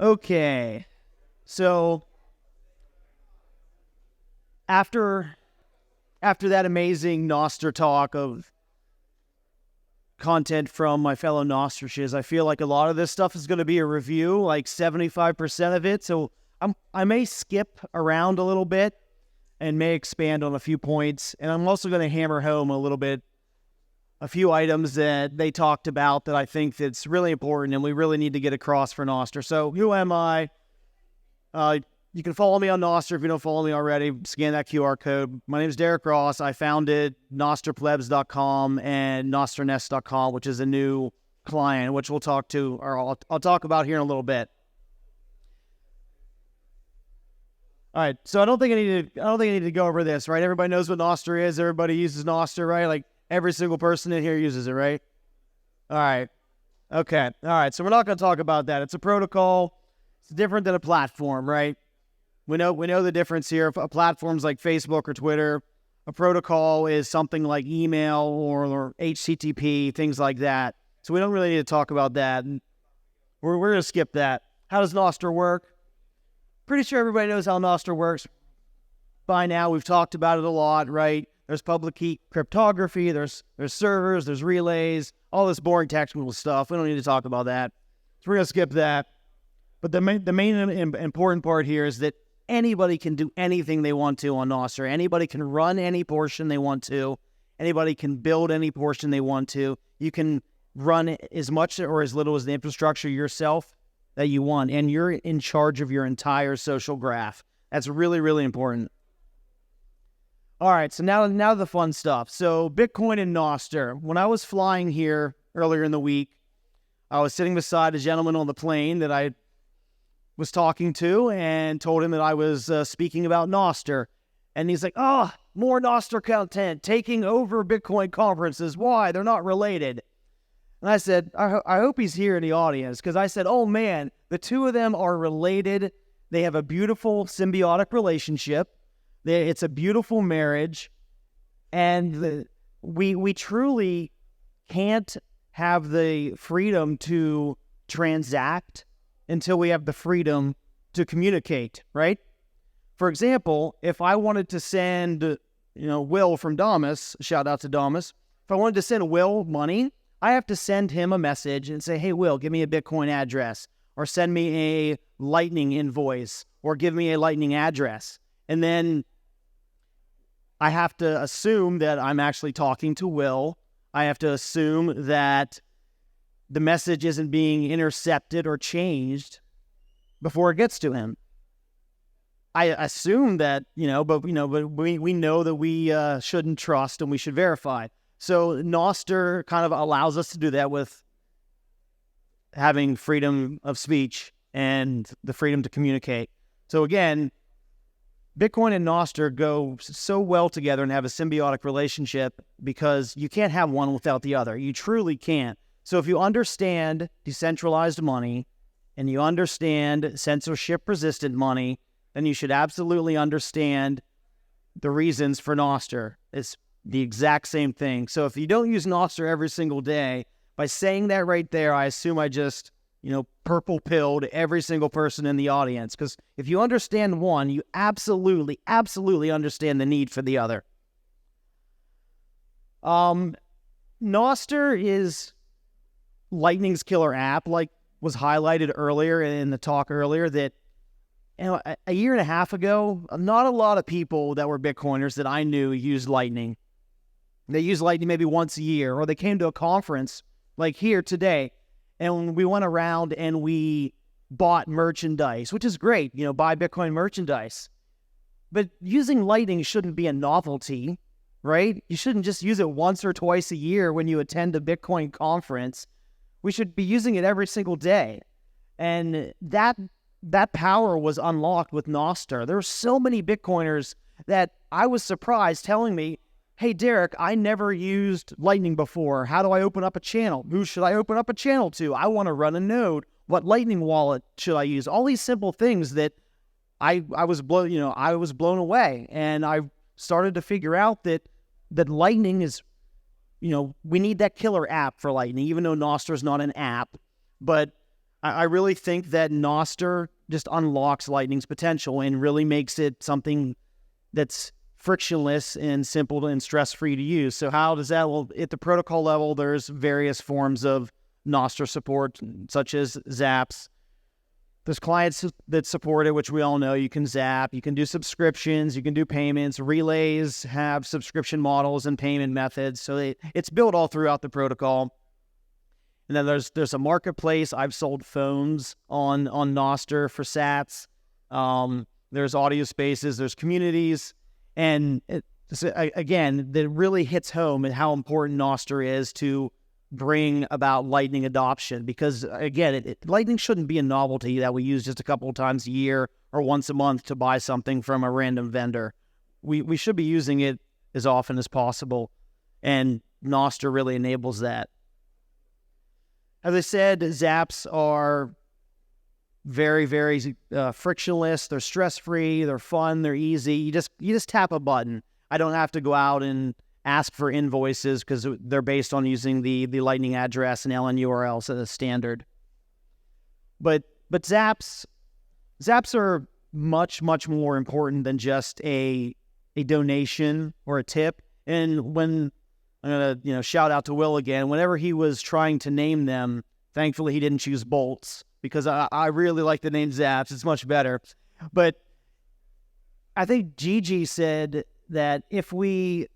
Okay, so after that amazing Noster talk of content from my fellow Nostriches, I feel like a lot of this stuff is going to be a review, like 75% of it. So I may skip around a little bit and may expand on a few points. And I'm also going to hammer home a little bit a few items that they talked about that I think that's really important and we really need to get across for Noster. So who am I? You can follow me on Noster if you don't follow me already. Scan that QR code. My name is Derek Ross. I founded nosterplebs.com and nosternest.com, which is a new client, which we'll talk to, or I'll talk about here in a little bit. All right, so I don't think I need to go over this, right? Everybody knows what Noster is. Everybody uses Noster, right? Like every single person in here uses it, right? All right. Okay. All right. So we're not going to talk about that. It's a protocol. It's different than a platform, right? We know the difference here. Platforms like Facebook or Twitter, a protocol is something like email or HTTP, things like that. So we don't really need to talk about that. We're going to skip that. How does Noster work? Pretty sure everybody knows how Noster works by now. We've talked about it a lot, right? There's public key cryptography, there's servers, there's relays, all this boring technical stuff. We don't need to talk about that. So we're going to skip that. But the main important part here is that anybody can do anything they want to on Noster. Anybody can run any portion they want to. Anybody can build any portion they want to. You can run as much or as little as the infrastructure yourself that you want. And you're in charge of your entire social graph. That's really, really important. All right, so now the fun stuff. So Bitcoin and Noster. When I was flying here earlier in the week, I was sitting beside a gentleman on the plane that I was talking to and told him that I was speaking about Noster. And he's like, oh, more Noster content taking over Bitcoin conferences. Why? They're not related. And I said, I hope he's here in the audience, because I said, oh man, the two of them are related. They have a beautiful symbiotic relationship. It's a beautiful marriage. And we truly can't have the freedom to transact until we have the freedom to communicate, right? For example, if I wanted to send, Will from Damas, shout out to Damas. If I wanted to send Will money, I have to send him a message and say, hey, Will, give me a Bitcoin address, or send me a Lightning invoice, or give me a Lightning address. And then I have to assume that I'm actually talking to Will. I have to assume that the message isn't being intercepted or changed before it gets to him. I assume that, but we know that we shouldn't trust and we should verify. So Noster kind of allows us to do that with having freedom of speech and the freedom to communicate. So again, Bitcoin and Noster go so well together and have a symbiotic relationship because you can't have one without the other. You truly can't. So if you understand decentralized money and you understand censorship-resistant money, then you should absolutely understand the reasons for Noster. It's the exact same thing. So if you don't use Noster every single day, by saying that right there, I assume I just, purple-pilled every single person in the audience. Because if you understand one, you absolutely, absolutely understand the need for the other. Noster is Lightning's killer app, like was highlighted earlier in the talk earlier, that a year and a half ago, not a lot of people that were Bitcoiners that I knew used Lightning. They use Lightning maybe once a year, or they came to a conference like here today, and we went around and we bought merchandise, which is great, buy Bitcoin merchandise. But using Lightning shouldn't be a novelty, right? You shouldn't just use it once or twice a year when you attend a Bitcoin conference. We should be using it every single day. And that power was unlocked with Noster. There were so many Bitcoiners that I was surprised telling me, hey, Derek, I never used Lightning before. How do I open up a channel? Who should I open up a channel to? I want to run a node. What Lightning wallet should I use? All these simple things that I was blown away. And I started to figure out that Lightning is, we need that killer app for Lightning, even though Noster is not an app. But I really think that Nostr just unlocks Lightning's potential and really makes it something that's frictionless and simple and stress-free to use. So how does that? Well, at the protocol level, there's various forms of Nostr support, such as Zaps. There's clients that support it, which we all know. You can Zap, you can do subscriptions, you can do payments. Relays have subscription models and payment methods. So it's built all throughout the protocol. And then there's a marketplace. I've sold phones on Nostr for sats. There's audio spaces, there's communities. And again, that really hits home at how important Nostr is to bring about Lightning adoption. Because again, Lightning shouldn't be a novelty that we use just a couple of times a year or once a month to buy something from a random vendor. We should be using it as often as possible. And Nostr really enables that. As I said, Zaps are very, very frictionless. They're stress-free. They're fun. They're easy. You just tap a button. I don't have to go out and ask for invoices because they're based on using the Lightning address and LN URLs as a standard. But Zaps are much, much more important than just a donation or a tip. And when I'm gonna shout out to Will again, whenever he was trying to name them, thankfully he didn't choose bolts, because I really like the name Zaps. It's much better. But I think Gigi said that if we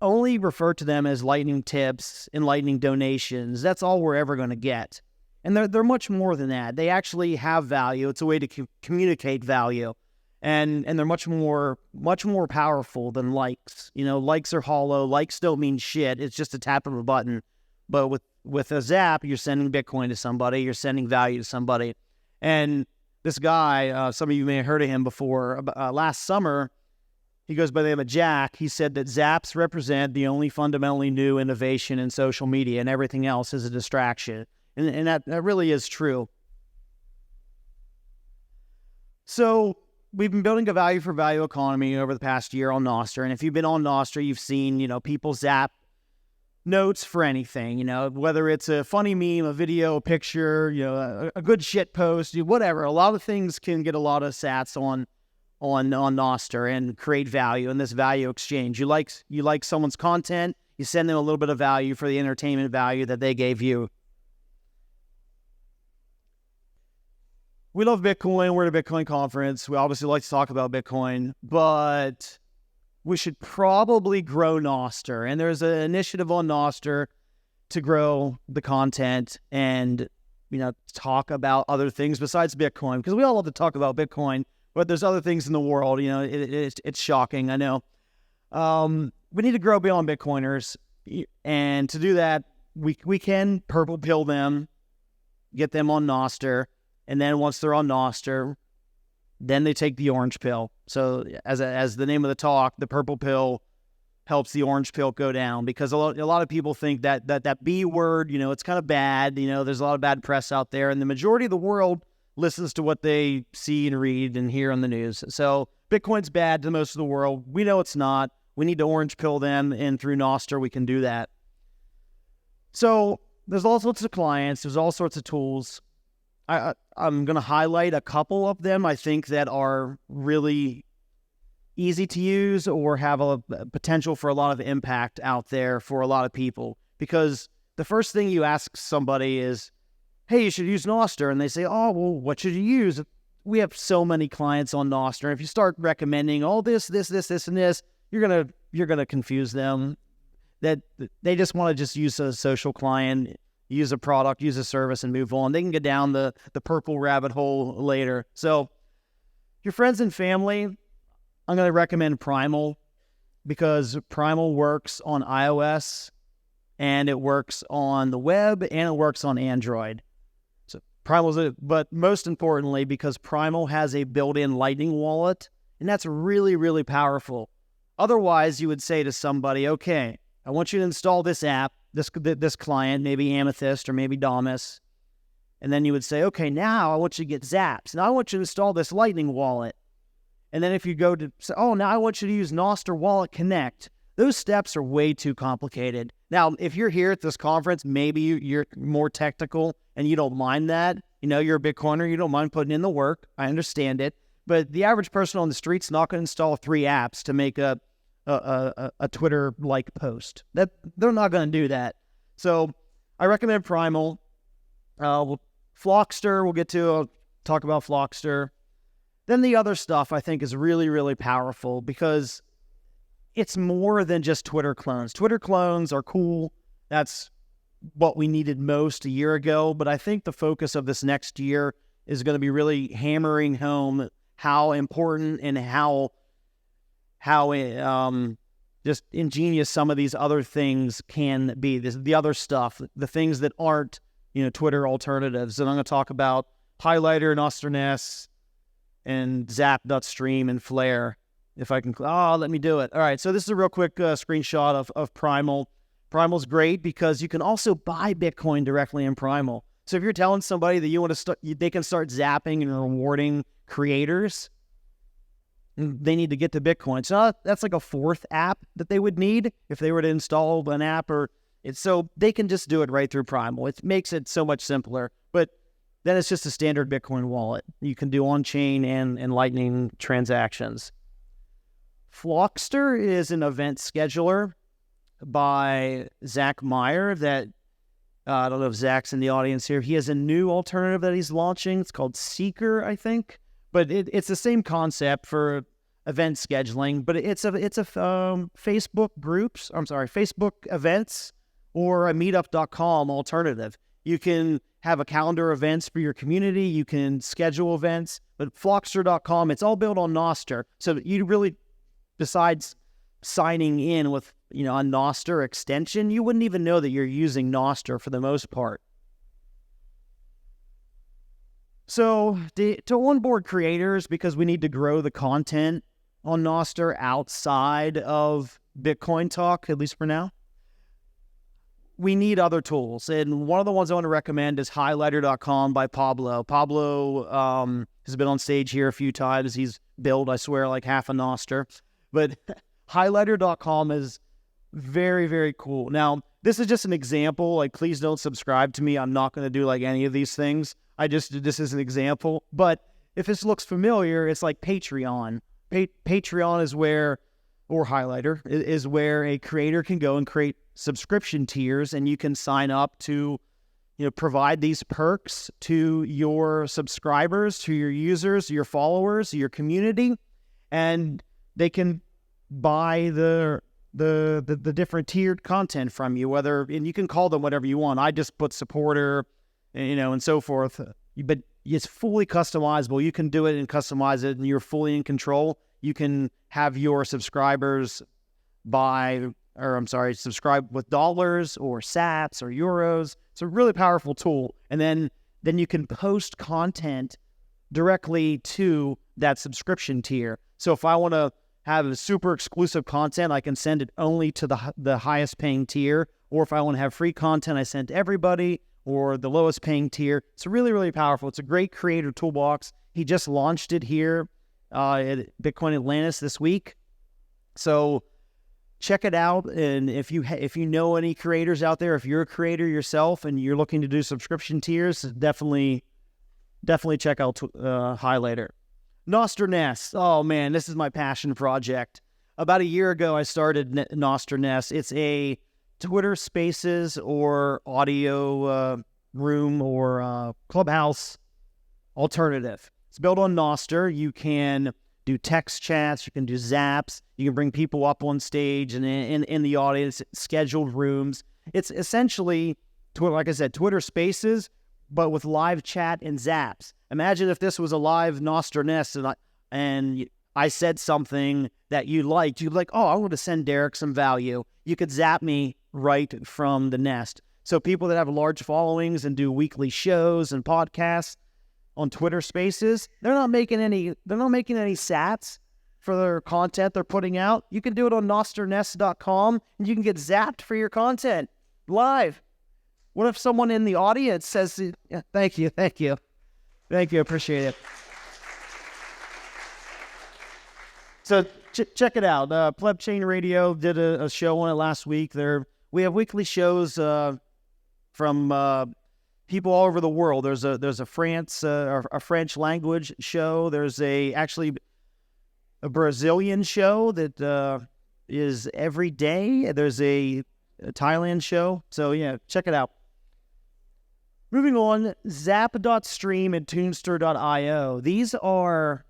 only refer to them as Lightning tips and Lightning donations, that's all we're ever going to get. And they're much more than that. They actually have value. It's a way to communicate value. And they're much more powerful than likes. Likes are hollow. Likes don't mean shit. It's just a tap of a button. But with a Zap, you're sending Bitcoin to somebody. You're sending value to somebody. And this guy, some of you may have heard of him before, last summer, he goes by the name of Jack. He said that Zaps represent the only fundamentally new innovation in social media, and everything else is a distraction. And that really is true. So we've been building a value for value economy over the past year on Nostr. And if you've been on Nostr, you've seen, people Zap notes for anything, whether it's a funny meme, a video, a picture, a good shit post, whatever. A lot of things can get a lot of sats on Nostr and create value in this value exchange. You like someone's content, you send them a little bit of value for the entertainment value that they gave you. We love Bitcoin. We're at a Bitcoin conference. We obviously like to talk about Bitcoin, but we should probably grow Nostr. And there's an initiative on Nostr to grow the content and, talk about other things besides Bitcoin, because we all love to talk about Bitcoin, but there's other things in the world. It's shocking. I know. We need to grow beyond Bitcoiners. And to do that, we can purple pill them, get them on Nostr. And then once they're on Nostr, then they take the orange pill. So as the name of the talk, the purple pill helps the orange pill go down, because a lot of people think that B word, it's kind of bad. There's a lot of bad press out there, and the majority of the world listens to what they see and read and hear on the news. So Bitcoin's bad to most of the world. We know it's not. We need to orange pill them, and through Nostr we can do that. So there's all sorts of clients. There's all sorts of tools. I'm going to highlight a couple of them I think that are really easy to use or have a potential for a lot of impact out there for a lot of people. Because the first thing you ask somebody is, hey, you should use Nostr. And they say, oh, well, what should you use? We have so many clients on Nostr. If you start recommending all this, and this, you're gonna confuse them. That they just want to just use a social client, use a product, use a service, and move on. They can get down the purple rabbit hole later. So your friends and family, I'm going to recommend Primal, because Primal works on iOS, and it works on the web, and it works on Android. So but most importantly, because Primal has a built-in Lightning wallet, and that's really, really powerful. Otherwise, you would say to somebody, okay, I want you to install this app, this client, maybe Amethyst or maybe Damus. And then you would say, okay, now I want you to get Zaps. Now I want you to install this Lightning wallet. And then if you go to say, oh, now I want you to use Nostr Wallet Connect. Those steps are way too complicated. Now, if you're here at this conference, maybe you're more technical and you don't mind that. You're a Bitcoiner, you don't mind putting in the work. I understand it. But the average person on the street's not going to install 3 apps to make a Twitter-like post. They're not going to do that. So I recommend Primal. Flockster, I'll talk about Flockster. Then the other stuff I think is really, really powerful because it's more than just Twitter clones. Twitter clones are cool. That's what we needed most a year ago. But I think the focus of this next year is going to be really hammering home how important and how just ingenious some of these other things can be. The other stuff, the things that aren't, Twitter alternatives. And I'm going to talk about Highlighter, Nostr and Zap.stream and Flare. If I can, let me do it. All right, so this is a real quick screenshot of Primal. Primal's great because you can also buy Bitcoin directly in Primal. So if you're telling somebody that you want to start, they can start zapping and rewarding creators, they need to get to Bitcoin. So that's like a 4th app that they would need if they were to install an app, so they can just do it right through Primal. It makes it so much simpler. But then it's just a standard Bitcoin wallet. You can do on-chain and Lightning transactions. Flockster is an event scheduler by Zach Meyer that, I don't know if Zach's in the audience here. He has a new alternative that he's launching. It's called Seeker, I think. But it's the same concept for event scheduling, but it's a Facebook events or a meetup.com alternative. You can have a calendar events for your community. You can schedule events, but Flockster.com, it's all built on Nostr. So you really, besides signing in with, a Nostr extension, you wouldn't even know that you're using Nostr for the most part. So to onboard creators, because we need to grow the content on Nostr outside of Bitcoin Talk, at least for now, we need other tools. And one of the ones I want to recommend is Highlighter.com by Pablo. Pablo has been on stage here a few times. He's billed, I swear, like half a Nostr. But Highlighter.com is very, very cool. Now, this is just an example. Like, please don't subscribe to me. I'm not going to do like any of these things. I just did this as an example. But if this looks familiar, it's like Patreon. Patreon is where, or Highlighter, is where a creator can go and create subscription tiers, and you can sign up to, provide these perks to your subscribers, to your users, your followers, your community, and they can buy the different tiered content from you, and you can call them whatever you want. I just put supporter, and so forth. But it's fully customizable. You can do it and customize it, and you're fully in control. You can have your subscribers subscribe with dollars or sats or euros. It's a really powerful tool. And then you can post content directly to that subscription tier. So if I want to have a super exclusive content, I can send it only to the highest paying tier. Or if I want to have free content, I send to everybody, or the lowest paying tier. It's really, really powerful. It's a great creator toolbox. He just launched it here at Bitcoin Atlantis this week. So check it out. And if you know any creators out there, if you're a creator yourself and you're looking to do subscription tiers, definitely check out Highlighter. Nostr Nest. Oh man, this is my passion project. About a year ago, I started Nostr Nest. It's a Twitter Spaces or audio room or Clubhouse alternative. It's built on Nostr. You can do text chats, you can do zaps, you can bring people up on stage and in the audience, scheduled rooms. It's essentially, like I said, Twitter Spaces, but with live chat and zaps. Imagine if this was a live Nostr Nest and I said something that you liked. You'd be like, oh, I want to send Derek some value. You could zap me right from the Nest. So people that have large followings and do weekly shows and podcasts on Twitter Spaces, they're not making any sats for their content they're putting out. You can do it on nostrnest.com and you can get zapped for your content live. What if someone in the audience says, yeah, thank you, appreciate it. So check it out. Pleb Chain Radio did a show on it last week. They're We have weekly shows from people all over the world. There's a French language show. There's actually a Brazilian show that is every day. There's a Thailand show. So yeah, check it out. Moving on, Zap.stream and Toonster.io. These are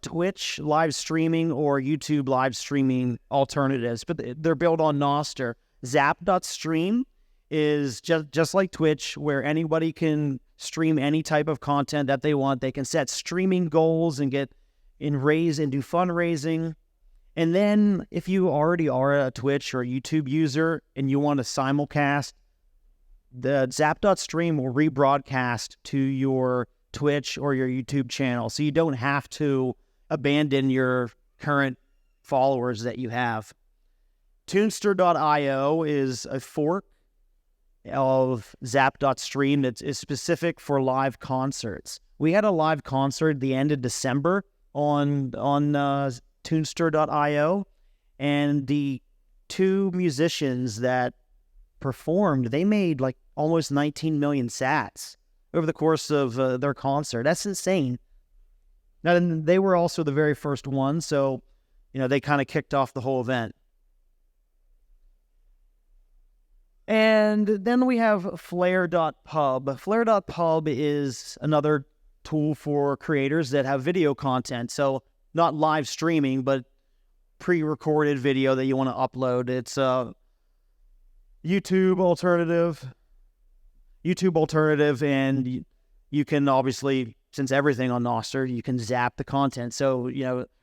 Twitch live streaming or YouTube live streaming alternatives, but they're built on Nostr. Zap.stream is just like Twitch, where anybody can stream any type of content that they want. They can set streaming goals and do fundraising. And then if you already are a Twitch or YouTube user and you want to simulcast, the Zap.stream will rebroadcast to your Twitch or your YouTube channel. So you don't have to abandon your current followers that you have. Toonster.io is a fork of Zap.stream that is specific for live concerts. We had a live concert at the end of December on Toonster.io, and the two musicians that performed, they made like almost 19 million sats over the course of their concert. That's insane. Now, they were also the very first one, so they kind of kicked off the whole event. And then we have Flare.pub. Flare.pub is another tool for creators that have video content. So not live streaming, but pre-recorded video that you want to upload. It's a YouTube alternative, and you can obviously, since everything on Nostr, you can zap the content. So,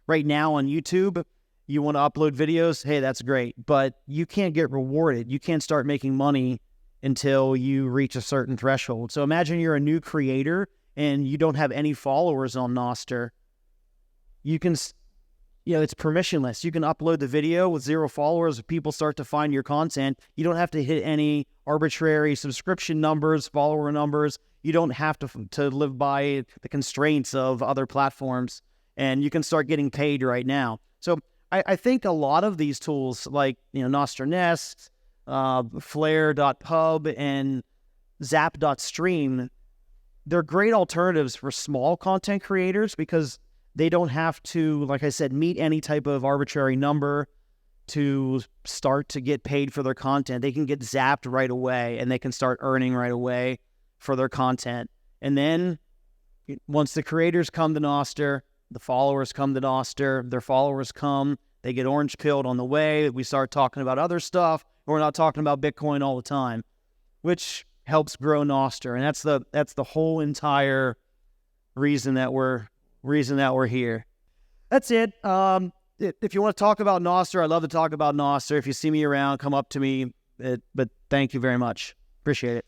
right now on YouTube, you want to upload videos, hey, that's great, but you can't get rewarded. You can't start making money until you reach a certain threshold. So imagine you're a new creator and you don't have any followers on Nostr. You can, it's permissionless. You can upload the video with 0 followers. If people start to find your content, you don't have to hit any arbitrary subscription numbers, follower numbers. You don't have to live by the constraints of other platforms, and you can start getting paid right now. So I think a lot of these tools like, Nostr Nest, Flare.pub, and Zap.stream, they're great alternatives for small content creators because they don't have to, like I said, meet any type of arbitrary number to start to get paid for their content. They can get zapped right away, and they can start earning right away for their content. And then once the creators come to Nostr, the followers come to Nostr, their followers come, they get orange pilled on the way. We start talking about other stuff. We're not talking about Bitcoin all the time, which helps grow Nostr. And that's the whole entire reason that we're here. That's it. If you want to talk about Nostr, I'd love to talk about Nostr. If you see me around, come up to me. But thank you very much. Appreciate it.